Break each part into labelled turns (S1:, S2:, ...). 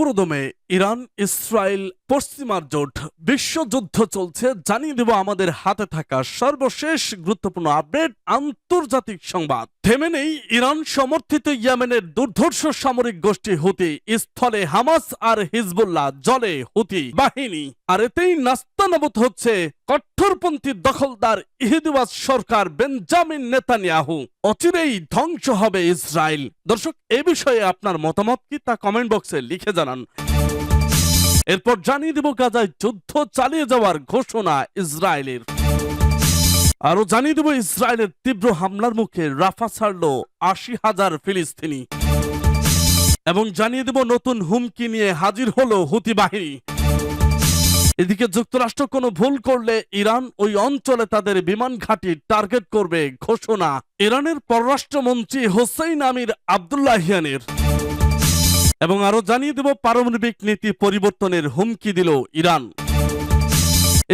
S1: পুরোদমে Iran Israel পশ্চিমার জোট বিশ্বযুদ্ধ চলছে জানিয়ে দেব আমাদের হাতে থাকা সর্বশেষ গুরুত্বপূর্ণ আপডেট আন্তর্জাতিক সংবাদ। থেমে নেই ইরান সমর্থিত ইয়েমেনের দুর্ধর্ষ সামরিক গোষ্ঠী হুতি, স্থলে হামাস আর হিজবুল্লাহ, জলে হুতি বাহিনী। আর এতেই নাস্তানাবুদ হচ্ছে কট্টরপন্থী দখলদার ইহুদিবাদ সরকার বেঞ্জামিন নেতানিয়াহু। অচিরেই ধ্বংস হবে ইসরায়েল। দর্শক, এ বিষয়ে আপনার মতামত কি তা কমেন্ট বক্সে লিখে জানান। এরপর জানিয়ে দেব গাজায় যুদ্ধ চালিয়ে যাওয়ার ঘোষণা ইসরায়েলের। আরো জানিয়ে দেব ইসরায়েলের তীব্র হামলার মুখে রাফা ছাড়ল ৮০,০০০ ফিলিস্তিনি। এবং জানিয়ে দেব নতুন হুমকি নিয়ে হাজির হলো হুতি বাহিনী। এদিকে যুক্তরাষ্ট্র কোনো ভুল করলে ইরান ওই অঞ্চলে তাদের বিমান ঘাঁটি টার্গেট করবে ঘোষণা ইরানের পররাষ্ট্রমন্ত্রী হোসেইন আমির আব্দুল্লাহিয়ানের। এবং আরো জানিয়ে দেব পারমাণবিক নীতি পরিবর্তনের হুমকি দিল ইরান।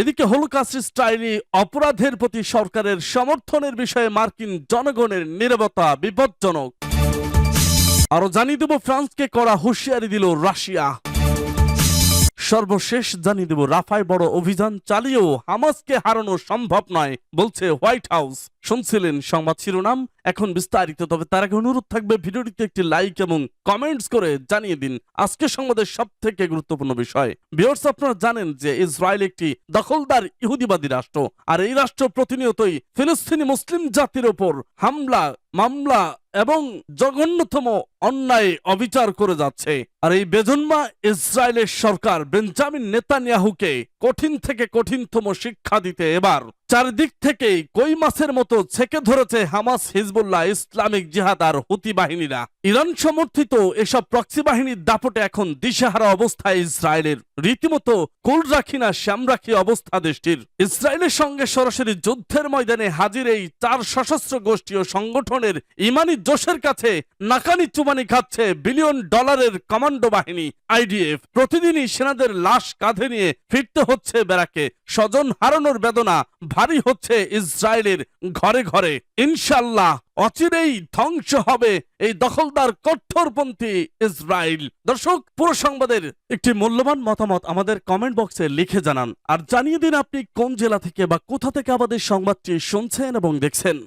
S1: এদিকে হলোকাস্ট স্টাইলি অপরাধের প্রতি সরকারের সমর্থনের বিষয়ে মার্কিন জনগণের নীরবতা বিপজ্জনক। আরো জানিয়ে দেব ফ্রান্সকে কড়া হুঁশিয়ারি দিল রাশিয়া। সর্বশেষ জানিয়ে দেব রাফায় বড় অভিযান চালিয়েও হামাসকে হারানো সম্ভব নয় বলছে হোয়াইট হাউস। শুনছিলেন সংবাদ শিরোনাম, এখন বিস্তারিত। তবে তার আগে অনুরোধ থাকবে ভিডিওটিতে একটি লাইক এবং কমেন্টস করে জানিয়ে দিন আজকে সংবাদের সব থেকে গুরুত্বপূর্ণ বিষয়। ভিউয়ার্স, আপনারা জানেন যে ইসরায়েল একটি দখলদার ইহুদিবাদী রাষ্ট্র, আর এই রাষ্ট্র প্রতিনিয়তই ফিলিস্তিনি মুসলিম জাতির ওপর হামলা, মামলা এবং জঘন্যতম অন্যায় অবিচার করে যাচ্ছে। আর এই বেজন্মা ইসরায়েলের সরকার বেঞ্জামিন নেতানিয়াহুকে কঠিন থেকে কঠিনতম শিক্ষা দিতে এবার চারদিক থেকেই কই মাছের মতো ছেকে ধরেছে হামাস, হিজবুল্লাহ, ইসলামিক জিহাদ আর হুতি বাহিনীরা। ইরান সমর্থিত এসব প্রক্সি বাহিনীর দাপটে এখন দিশেহারা অবস্থায় ইসরায়েলের। রীতিমতো কুল রাখি না শ্যাম রাখি অবস্থা দেশটির। ইসরায়েলের সঙ্গে সরাসরি যুদ্ধের ময়দানে হাজির এই 4 সশস্ত্র গোষ্ঠী ও সংগঠনের ইমানি জোশের কাছে নাকানি চুবানি খাচ্ছে বিলিয়ন ডলারের কমান্ডো বাহিনী আইডিএফ। প্রতিদিনই সেনাদের লাশ কাঁধে নিয়ে ফিরতে হচ্ছে ব্যারাকে। স্বজন হারানোর বেদনা ভারী হচ্ছে ইসরায়েলের ঘরে ঘরে। ইনশাল্লাহ অচিরেই ধ্বংস হবে এই দখলদার কঠোরপন্থী ইসরায়েল। দর্শক, পুরো সংবাদের একটি মূল্যবান মতামত আমাদের কমেন্ট বক্সে লিখে জানান, আর জানিয়ে দিন আপনি কোন জেলা থেকে বা কোথা থেকে আমাদের সংবাদটি শুনছেন এবং দেখছেন।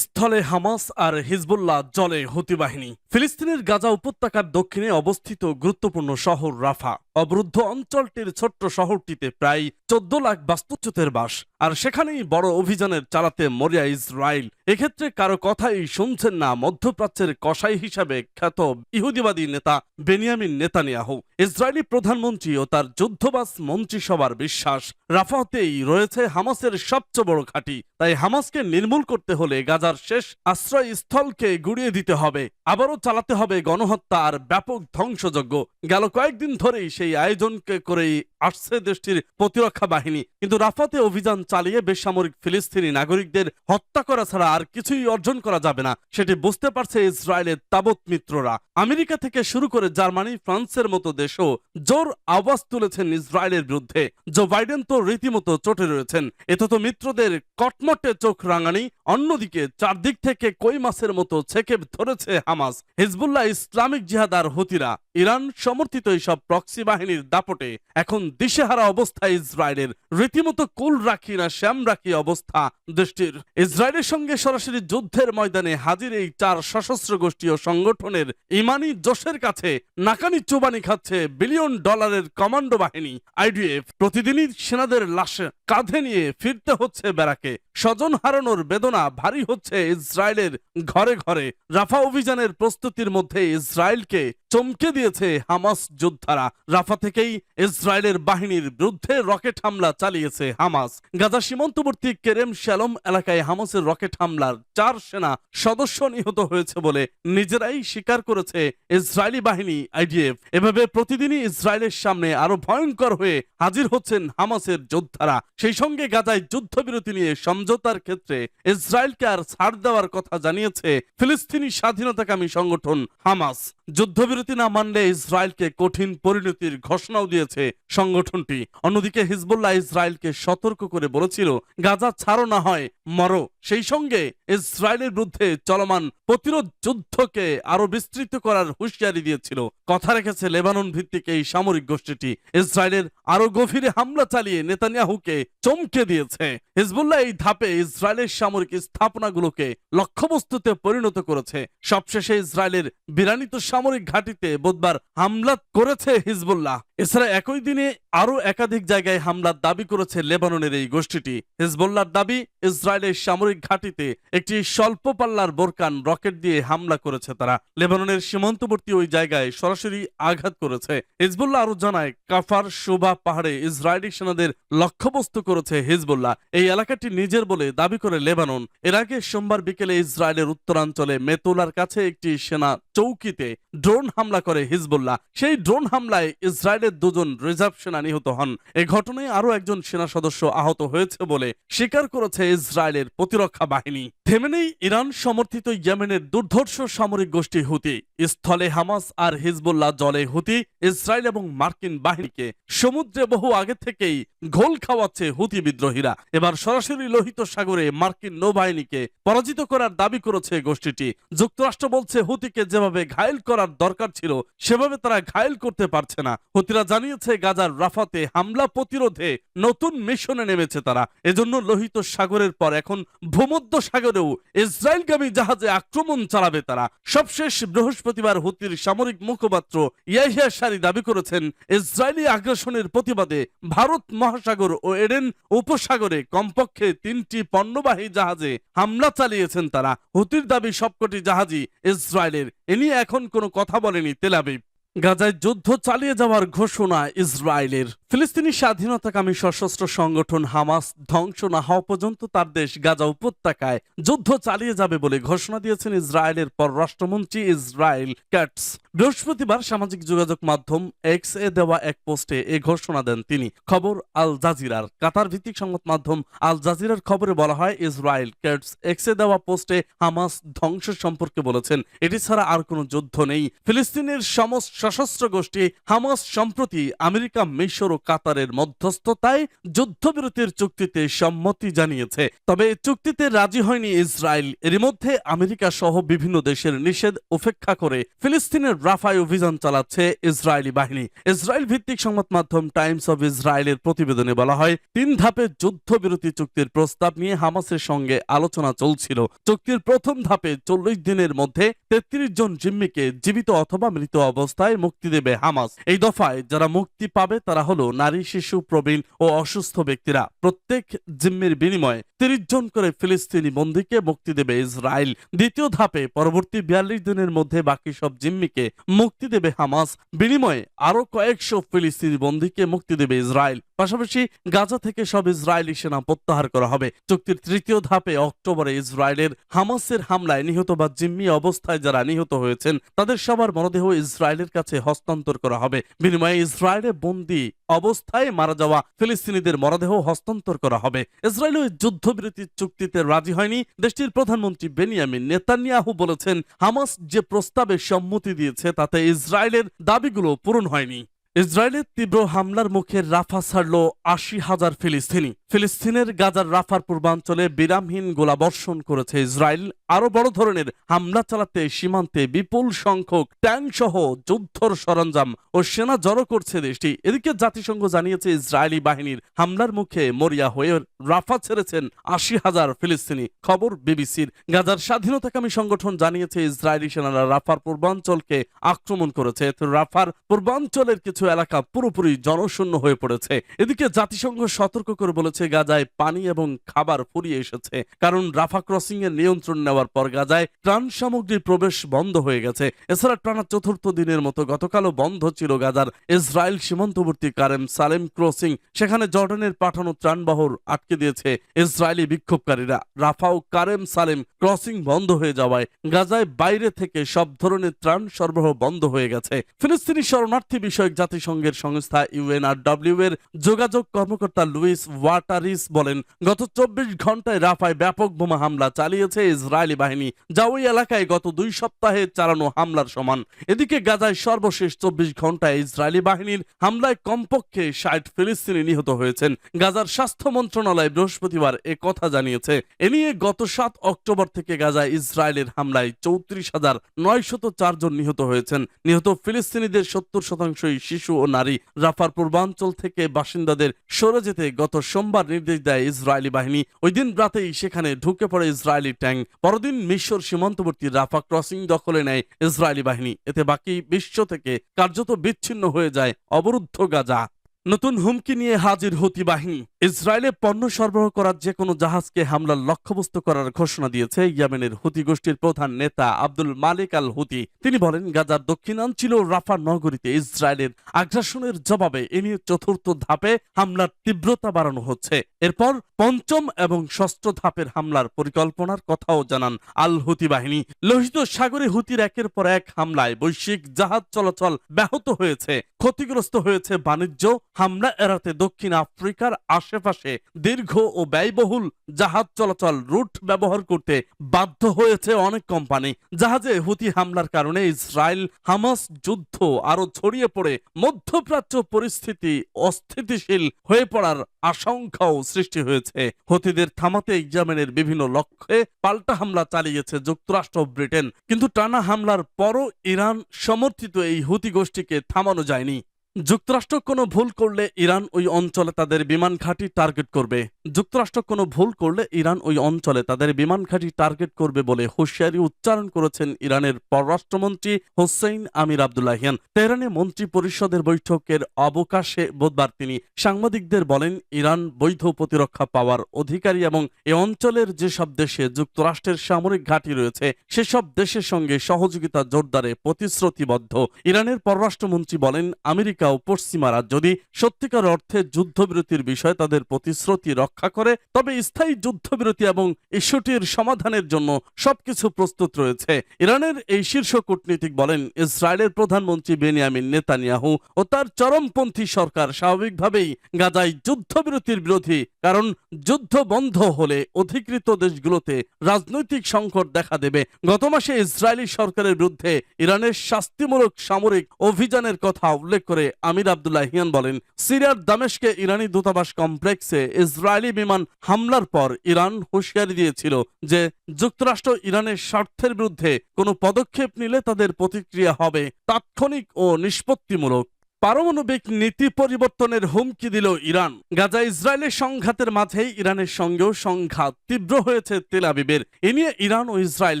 S1: স্থলে হামাস আর হিজবুল্লাহ, জলে হুতি বাহিনী। ফিলিস্তিনের গাজা উপত্যকার দক্ষিণে অবস্থিত গুরুত্বপূর্ণ শহর রাফা। অবরুদ্ধ অঞ্চলটির ছোট্ট শহরটিতে প্রায় 14 লাখ বাস্তুচ্যুতের বাস, আর সেখানেই বড় অভিযানের চালাতে মরিয়া ইসরায়েল। এক্ষেত্রে কারো কথাই শুনছেন না মধ্যপ্রাচ্যের কসাই হিসাবে খ্যাত ইহুদিবাদী নেতা বেনিয়ামিন নেতানিয়াহু। ইসরায়েলি প্রধানমন্ত্রী ও তার যুদ্ধবাজ মন্ত্রিসভার বিশ্বাস রাফাতেই রয়েছে হামাসের সবচেয়ে বড় ঘাঁটি। তাই হামাসকে নির্মূল করতে হলে গাজার শেষ আশ্রয়স্থলকে গুড়িয়ে দিতে হবে, আবারও চালাতে হবে গণহত্যা আর ব্যাপক ধ্বংসযজ্ঞ। গেল কয়েকদিন ধরেই সেই আয়োজনকে করেই আসছে দেশটির প্রতিরক্ষা বাহিনী। কিন্তু রাফাতে অভিযান চালিয়ে বেসামরিক ফিলিস্তিনি নাগরিকদের হত্যা করা ছাড়া আর কিছুই অর্জন করা যাবে না, সেটি বুঝতে পারছে ইসরায়েলের তাবৎ মিত্ররা। আমেরিকা থেকে শুরু করে জার্মানি, ফ্রান্সের মতো দেশও জোর আওয়াজ তুলেছেন ইসরায়েলের বিরুদ্ধে। জো বাইডেন তো রীতিমতো চটে রয়েছেন। এত তো মিত্রদের কটমটে চোখ রাঙানি। অন্যদিকে চারদিক থেকে কই মাছের মতো ছেকে ধরেছে হামাস, হিজবুল্লাহ, ইসলামিক জিহাদ আর হুতিরা। ইরান সমর্থিত এইসব প্রক্সি বাহিনীর দাপটে এখন দিশেহারা অবস্থা ইসরায়েলের। রীতিমতো কুল রাখি না শ্যাম রাখি অবস্থা দেশটির। ইসরায়েলের সঙ্গে সরাসরি যুদ্ধের ময়দানে হাজির এই 4 সশস্ত্র গোষ্ঠী ও সংগঠনের ইমানি জোশের কাছে নাকানি চুবানি খাচ্ছে বিলিয়ন ডলারের কমান্ডো বাহিনী আইডিএফ। প্রতিদিনই সেনাদের লাশ কাঁধে নিয়ে ফিরতে হচ্ছে ব্যারাকে। স্বজন হারানোর বেদনা ভারী হচ্ছে ইসরায়েলের ঘরে ঘরে। রাফা অভিযানের প্রস্তুতির মধ্যে ইসরায়েলকে চমকে দিয়েছে হামাস যোদ্ধারা। রাফা থেকেই ইসরায়েলের বাহিনীর বিরুদ্ধে রকেট হামলা চালিয়েছে হামাস। গাজা সীমান্তবর্তী কেরেম শ্যালম এলাকায় হামাসের রকেট হামলার 4 সেনা সদস্য নিহত হয়েছে বলে নিজেরাই স্বীকার করেছে ইসরায়েলি বাহিনী আইডিএফ। এভাবে প্রতিদিনই ইসরায়েলের সামনে আরো ভয়ঙ্কর হয়ে হাজির হচ্ছেন হামাসের যোদ্ধারা। সেই সঙ্গে গাজায় যুদ্ধবিরতি নিয়ে সমঝোতার ক্ষেত্রে ইসরায়েলকে আর ছাড় দেওয়ার কথা জানিয়েছে ফিলিস্তিনি স্বাধীনতাকামী সংগঠন হামাস। যুদ্ধবিরতি না মানলে ইসরায়েলকে কঠিন পরিণতির ঘোষণাও দিয়েছে সংগঠনটি। অন্যদিকে হিজবুল্লাহ ইসরায়েলকে সতর্ক করে বলেছিল, গাজা ছাড়ো না হয় মরো। সেই সঙ্গে ইসরায়েলের বিরুদ্ধে চলমান প্রতিরোধ যুদ্ধকে আরো বিস্তৃত করার হুঁশিয়ারি দিয়েছিল। কথা রেখেছে লেবানন ভিত্তিক এই সামরিক গোষ্ঠীটি। ইসরায়েলের আরো গভীরে হামলা চালিয়ে নেতানিয়াহুকে চমকে দিয়েছে। হিজবুল্লাহ এই ধাপে ইসরায়েলের সামরিক স্থাপনাগুলোকে লক্ষ্যবস্তুতে পরিণত করেছে। সবশেষে ইসরায়েলের বিরানিত সামরিক ঘাঁটিতে বুধবার হামলা করেছে হিজবুল্লাহ। এছাড়া একই দিনে আরো একাধিক জায়গায় হামলার দাবি করেছে লেবাননের এই গোষ্ঠীটি। হিজবুল্লাহর দাবি, ইসরায়েলের সামরিক ঘাঁটিতে একটি স্বল্প পাল্লার বোরকান রকেট দিয়ে হামলা করেছে তারা। লেবাননের সীমান্তবর্তী ওই জায়গায় সরাসরি আঘাত করেছে। হিজবুল্লাহ আরো জানায়, কাফার শোভা পাহাড়ে ইসরায়েলি সেনাদের লক্ষ্যবস্তু করেছে হিজবুল্লাহ। এই এলাকাটি নিজের বলে দাবি করে লেবানন। এর আগে সোমবার বিকেলে ইসরায়েলের উত্তরাঞ্চলে মেতুলার কাছে একটি সেনা চৌকিতে ড্রোন হামলা করে হিজবুল্লাহ। সেই ড্রোন হামলায় ইসরায়েলের দুজন রিজার্ভ সেনা নিহত হন। এই ঘটনায় আরো একজন সেনা সদস্য আহত হয়েছে বলে স্বীকার করেছে ইসরায়েলের প্রতিরক্ষা বাহিনী। থেমে নেই ইরান সমর্থিত ইয়েমেনের দুর্ধর্ষ সামরিক গোষ্ঠী হুতি। স্থলে হামাস আর হিজবুল্লাহ, জলে হুতি। ইসরায়েল এবং মার্কিন বাহিনীকে সমুদ্রে বহু আগে থেকেই ঘোল খাওয়াচ্ছে হুতি বিদ্রোহীরা। এবার সরাসরি লোহিত সাগরে মার্কিন নৌবাহিনীকে পরাজিত করার দাবি করেছে গোষ্ঠীটি। যুক্তরাষ্ট্র বলছে, হুতিকে যেভাবে ঘায়েল করার দরকার ছিল সেভাবে তারা ঘায়েল করতে পারছে না। হুতিরা জানিয়েছে, গাজার রাফাতে হামলা প্রতিরোধে নতুন মিশনে নেমেছে তারা। এজন্য লোহিত সাগরের পর এখন ভূমধ্য সাগরেও ইসরায়েলগামী জাহাজে আক্রমণ চালাবে তারা। সবশেষ বৃহস্পতিবার হুতির সামরিক মুখপাত্র ইয়াহিয়া সারি দাবি করেছেন, ইসরায়েলি আগ্রাসনের প্রতিবাদে ভারত মহাসাগর ও এডেন উপসাগরে কমপক্ষে 3টি পণ্যবাহী জাহাজে হামলা চালিয়েছেন তারা। হুতির দাবি, সবকটি জাহাজই ইসরায়েলের। এ নিয়ে এখন কোনো কথা বলেনি তেল আবিব। গাজায় যুদ্ধ চালিয়ে যাওয়ার ঘোষণা ইসরায়েলের। ফিলিস্তিনি স্বাধীনতাকামী সশস্ত্র সংগঠন হামাস ধ্বংস না হওয়া পর্যন্ত তার দেশ গাজা উপত্যকায় যুদ্ধ চালিয়ে যাবে বলে ঘোষণা দিয়েছেন ইসরায়েলের পররাষ্ট্রমন্ত্রী ইসরায়েল কাটস। বৃহস্পতিবার সামাজিক যোগাযোগ মাধ্যম এক্স এ দেওয়া এক পোস্টে এ ঘোষণা দেন তিনি। খবর আল জাজিরার। কাতার ভিত্তিক সংবাদ মাধ্যম আল জাজিরার খবরে বলা হয়, ইসরায়েল কাটস এক্স এ দেওয়া পোস্টে হামাস ধ্বংস সম্পর্কে বলেছেন, এটি ছাড়া আর কোনো যুদ্ধ নেই। ফিলিস্তিনের সমস্ত সশস্ত্র গোষ্ঠী হামাস সম্প্রতি আমেরিকা, মিশর ও কাতারের মধ্যস্থতায় যুদ্ধবিরতির চুক্তিতে সম্মতি জানিয়েছে। তবে চুক্তিতে রাজি হয়নি ইসরায়েল। এর মধ্যে আমেরিকা সহ বিভিন্ন দেশের নিষেধ উপেক্ষা করে ফিলিস্তিনের রাফায় অভিযান চালাচ্ছে ইসরায়েলি বাহিনী। ইসরায়েল ভিত্তিক সংবাদ মাধ্যম টাইমস অব ইসরায়েলের প্রতিবেদনে বলা হয়, 3 ধাপে যুদ্ধবিরতি চুক্তির প্রস্তাব নিয়ে হামাসের সঙ্গে আলোচনা চলছিল। চুক্তির প্রথম ধাপে 40 দিনের মধ্যে 33 জন জিম্মিকে জীবিত অথবা মৃত অবস্থায় মুক্তি দেবে হামাস। এই দফায় যারা মুক্তি পাবে তারা হলো নারী, শিশু, প্রবীণ ও অসুস্থ ব্যক্তিরা। প্রত্যেক জিম্মির বিনিময়ে 30 জন করে ফিলিস্তিনি বন্দীকে মুক্তি দেবে ইসরায়েল। দ্বিতীয় ধাপে পরবর্তী 42 দিনের মধ্যে বাকি সব জিম্মিকে মুক্তি দেবে হামাস। বিনিময়ে আরো কয়েকশো ফিলিস্তিনি বন্দীকে মুক্তি দেবে ইসরায়েল। পাশাপাশি গাজা থেকে সব ইসরায়েলি সেনা প্রত্যাহার করা হবে। চুক্তির তৃতীয় ধাপে অক্টোবরে ইসরায়েলের হামাসের হামলায় নিহত বা জিম্মি অবস্থায় যারা নিহত হয়েছেন তাদের সবার মরদেহ ইসরায়েলের কাছে হস্তান্তর করা হবে। বিনিময়ে ইসরায়েলে বন্দী অবস্থায় মারা যাওয়া ফিলিস্তিনিদের মরদেহ হস্তান্তর করা হবে। ইসরায়েল ওই যুদ্ধবিরতির চুক্তিতে রাজি হয়নি। দেশটির প্রধানমন্ত্রী বেনিয়ামিন নেতানিয়াহু বলেছেন, হামাস যে প্রস্তাবে সম্মতি দিয়েছে তাতে ইসরায়েলের দাবিগুলো পূরণ হয়নি। ইসরায়েলের তীব্র হামলার মুখে রাফা ছাড়ল 80,000 ফিলিস্তিনি। ফিলিস্তিনের গাজার রাফার পূর্বাঞ্চলে বিরামহীন গোলাবর্ষণ করেছে ইসরায়েল। আরো বড় ধরনের হামলা চালাতে সীমান্তে বিপুল সংখ্যক ট্যাঙ্ক সহ যুদ্ধর সরঞ্জাম ও সেনা জড়ো করছে দেশটি। এদিকে জাতিসংঘ জানিয়েছে, ইসরায়েলি বাহিনীর হামলার মুখে মরিয়া হয়ে রাফা ছেড়েছেন 80,000 ফিলিস্তিনি। খবর বিবিসির। গাজার স্বাধীনতাকামী সংগঠন জানিয়েছে, ইসরায়েলি সেনারা রাফার পূর্বাঞ্চলকে আক্রমণ করেছে। রাফার পূর্বাঞ্চলের কিছু এলাকা পুরোপুরি জনশূন্য হয়ে পড়েছে। এদিকে জাতিসংঘ সতর্ক করে বলেছে, গাজায় পানি এবং খাবার ফুরিয়ে এসেছে। কারণ রাফা ক্রসিং এর নিয়ন্ত্রণ নেওয়ার পর গাজায় ত্রাণ সামগ্রী প্রবেশ বন্ধ হয়ে গেছে। এছাড়া টানা চতুর্থ দিনের মতো গতকালও বন্ধ ছিল গাজার ইসরায়েল সীমান্তবর্তী কারেম সালেম ক্রসিং। সেখানে জর্ডানের পাঠানো ত্রাণবহর আটকে দিয়েছে ইসরায়েলি বিক্ষোভকারীরা। রাফা ও কারেম সালেম ক্রসিং বন্ধ হয়ে যাওয়ায় গাজায় বাইরে থেকে সব ধরনের ত্রাণ সরবরাহ বন্ধ হয়ে গেছে। ফিলিস্তিনি শরণার্থী বিষয়ক জাতিসংঘ জাতিসংঘের সংস্থা UNRW এর যোগাযোগ কর্মকর্তা লুইস ওয়াটারিস বলেন, গত 24 ঘন্টায় রাফায় ব্যাপক বোমা হামলা চালিয়েছে ইসরায়েলি বাহিনী, যা ওই এলাকায় গত 2 সপ্তাহে চালানো হামলার সমান। এদিকে গাজায় সর্বশেষ 24 ঘন্টায় ইসরায়েলি বাহিনীর হামলায় কমপক্ষে 60 ফিলিস্তিনি নিহত হয়েছেন। গাজার স্বাস্থ্য মন্ত্রণালয় বৃহস্পতিবার কথা জানিয়েছে। এ নিয়ে গত 7 অক্টোবর থেকে গাজায় ইসরায়েলের হামলায় 34,904 জন নিহত হয়েছেন। নিহত ফিলিস্তিনিদের 70% শিশু ও নারী। রাফার পূর্বাঞ্চল থেকে বাসিন্দাদের সরে যেতে গত সোমবার নির্দেশ দেয় ইসরায়েলি বাহিনী। ওই দিন রাতেই সেখানে ঢুকে পড়ে ইসরায়েলি ট্যাঙ্ক। পরদিন মিশর সীমান্তবর্তী রাফা ক্রসিং দখলে নেয় ইসরায়েলি বাহিনী। এতে বাকি বিশ্ব থেকে কার্যত বিচ্ছিন্ন হয়ে যায় অবরুদ্ধ গাজা। নতুন হুমকি নিয়ে হাজির হুতি বাহিনী। ইসরায়েলে পণ্য সরবরাহ করার যে কোনো জাহাজকে হামলার লক্ষ্যবস্তু করার ঘোষণা দিয়েছে ইয়েমেনের হুতি গোষ্ঠীর প্রধান নেতা আব্দুল মালিক আল হুতি। তিনি বলেন, গাজার দক্ষিণাঞ্চল রাফা নগরীতে ইসরায়েলের আগ্রাসনের জবাবে এ নিয়ে চতুর্থ ধাপে হামলার তীব্রতা বাড়ানো হচ্ছে। এরপর পঞ্চম এবং ষষ্ঠ ধাপের হামলার পরিকল্পনার কথাও জানান আল হুতি বাহিনী। লোহিত সাগরে হুতির একের পর এক হামলায় বৈশ্বিক জাহাজ চলাচল ব্যাহত হয়েছে, ক্ষতিগ্রস্ত হয়েছে বাণিজ্য। হামলা এড়াতে দক্ষিণ আফ্রিকার আশেপাশে দীর্ঘ ও ব্যয়বহুল জাহাজ চলাচল রুট ব্যবহার করতে বাধ্য হয়েছে অনেক কোম্পানি। জাহাজে হুতি হামলার কারণে ইসরায়েল হামাস যুদ্ধ আরো ছড়িয়ে পড়ে মধ্যপ্রাচ্য পরিস্থিতি অস্থিতিশীল হয়ে পড়ার আশঙ্কাও সৃষ্টি হয়েছে। হুতিদের থামাতে ইয়েমেনের বিভিন্ন লক্ষ্যে পাল্টা হামলা চালিয়েছে যুক্তরাষ্ট্র ও ব্রিটেন, কিন্তু টানা হামলার পরও ইরান সমর্থিত এই হুতি গোষ্ঠীকে থামানো যায়নি। যুক্তরাষ্ট্র কোনো ভুল করলে ইরান ওই অঞ্চলে তাদের বিমান ঘাঁটি টার্গেট করবে। যুক্তরাষ্ট্র কোনো ভুল করলে ইরান ওই অঞ্চলে তাদের বিমান ঘাঁটি টার্গেট করবে বলে হুঁশিয়ারি উচ্চারণ করেছেন ইরানের পররাষ্ট্রমন্ত্রী হোসেইন আমির আব্দুল্লাহিয়ান। তেহরানে মন্ত্রী পরিষদের বৈঠকের অবকাশে বুধবার তিনি সাংবাদিকদের বলেন, ইরান বৈধ প্রতিরক্ষা পাওয়ার অধিকারী এবং এ অঞ্চলের যেসব দেশে যুক্তরাষ্ট্রের সামরিক ঘাঁটি রয়েছে সেসব দেশের সঙ্গে সহযোগিতা জোরদারে প্রতিশ্রুতিবদ্ধ। ইরানের পররাষ্ট্রমন্ত্রী বলেন, আমেরিকা ও পশ্চিমারা যদি সত্যিকার অর্থে যুদ্ধবিরতির বিষয়ে তাদের প্রতিশ্রুতি রক্ষা করে, তবে স্থায়ী যুদ্ধবিরতি এবং ইস্যুটির সমাধানের জন্য সবকিছু প্রস্তুত রয়েছে। ইরানের এই শীর্ষ কূটনীতিক বলেন, ইসরায়েলের প্রধানমন্ত্রী বেনিয়ামিন নেতানিয়াহু ও তার চরমপন্থী সরকার স্বাভাবিকভাবেই গাজায় যুদ্ধবিরতির বিরোধী, কারণ যুদ্ধ বন্ধ হলে অধিকৃত দেশগুলোতে রাজনৈতিক সংকট দেখা দেবে। গত মাসে ইসরায়েলি সরকারের বিরুদ্ধে ইরানের শাস্তিমূলক সামরিক অভিযানের কথা উল্লেখ করে আমির আব্দুল্লাহিয়ান বলেন, সিরিয়ার দামেস্কে ইরানি দূতাবাস কমপ্লেক্সে ইসরায়েলি বিমান হামলার পর ইরান হুঁশিয়ারি দিয়েছিল যে যুক্তরাষ্ট্র ইরানের স্বার্থের বিরুদ্ধে কোনো পদক্ষেপ নিলে তাদের প্রতিক্রিয়া হবে তাৎক্ষণিক ও নিষ্পত্তিমূলক। পারমাণবিক নীতি পরিবর্তনের হুমকি দিল ইরান। গাজা ইসরায়েলের সংঘাতের মাঝেই ইরানের সঙ্গেও সংঘাত তীব্র হয়েছে তেল আবিবের। এ নিয়ে ইরান ও ইসরায়েল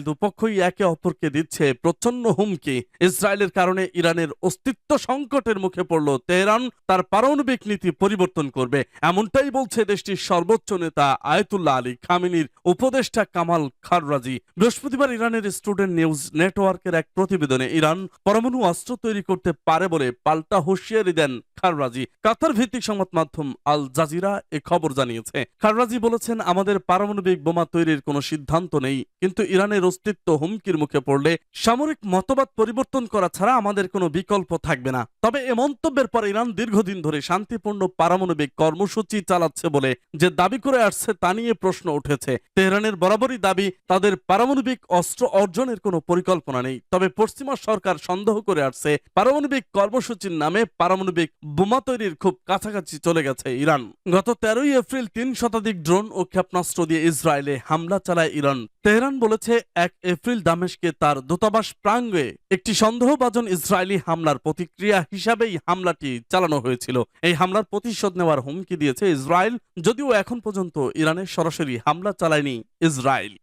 S1: দুপক্ষই একে অপরকে দিচ্ছে প্রচন্ড হুমকি। ইসরায়েলের কারণে ইরানের অস্তিত্ব সংকটের মুখে পড়ল তেহরান তার পারমাণবিক নীতি পরিবর্তন করবে, এমনটাই বলছে দেশটির সর্বোচ্চ নেতা আয়াতুল্লাহ আলী খামেনির উপদেষ্টা কামাল খাররাজি। বৃহস্পতিবার ইরানের স্টুডেন্ট নিউজ নেটওয়ার্কের এক প্রতিবেদনে ইরান পরমাণু অস্ত্র তৈরি করতে পারে বলে পাল্টা হুঁশিয়ারি দেন খাররাজি। কাতার ভিত্তিক সংবাদ মাধ্যম আল জাজিরা এ খবর জানিয়েছে। খাররাজি বলেছেন, আমাদের পারমাণবিক বোমা তৈরির কোনো সিদ্ধান্ত নেই, কিন্তু ইরানের অস্তিত্ব হুমকির মুখে পড়লে সামরিক মতবাদ পরিবর্তন করা ছাড়া আমাদের কোনো বিকল্প থাকবে না। তবে এ মন্তব্যের পর ইরান দীর্ঘদিন ধরে শান্তিপূর্ণ পারমাণবিক কর্মসূচি চালাচ্ছে বলে যে দাবি করে আসছে তা নিয়ে প্রশ্ন উঠেছে। তেহরানের বরাবরই দাবি তাদের পারমাণবিক অস্ত্র অর্জনের কোনো পরিকল্পনা নেই। তবে পশ্চিমা সরকার সন্দেহ করে আসছে পারমাণবিক কর্মসূচির নামে পারমাণবিক বোমা তৈরির খুব কাছাকাছি চলে গেছে ইরান। গত 13 এপ্রিল 3 শতাধিক ড্রোন ও ক্ষেপণাস্ত্র দিয়ে ইসরায়েলে হামলা চালায় ইরান। তেহরান বলেছে 1 এপ্রিল দামেস্কে তার দূতাবাস প্রাঙ্গণে একটি সন্দেহভাজন ইসরায়েলি হামলার প্রতিক্রিয়া হিসাবেই হামলাটি চালানো হয়েছিল। এই হামলার প্রতিশোধ নেওয়ার হুমকি দিয়েছে ইসরায়েল, যদিও এখন পর্যন্ত ইরানের সরাসরি হামলা চালায়নি ইসরায়েল।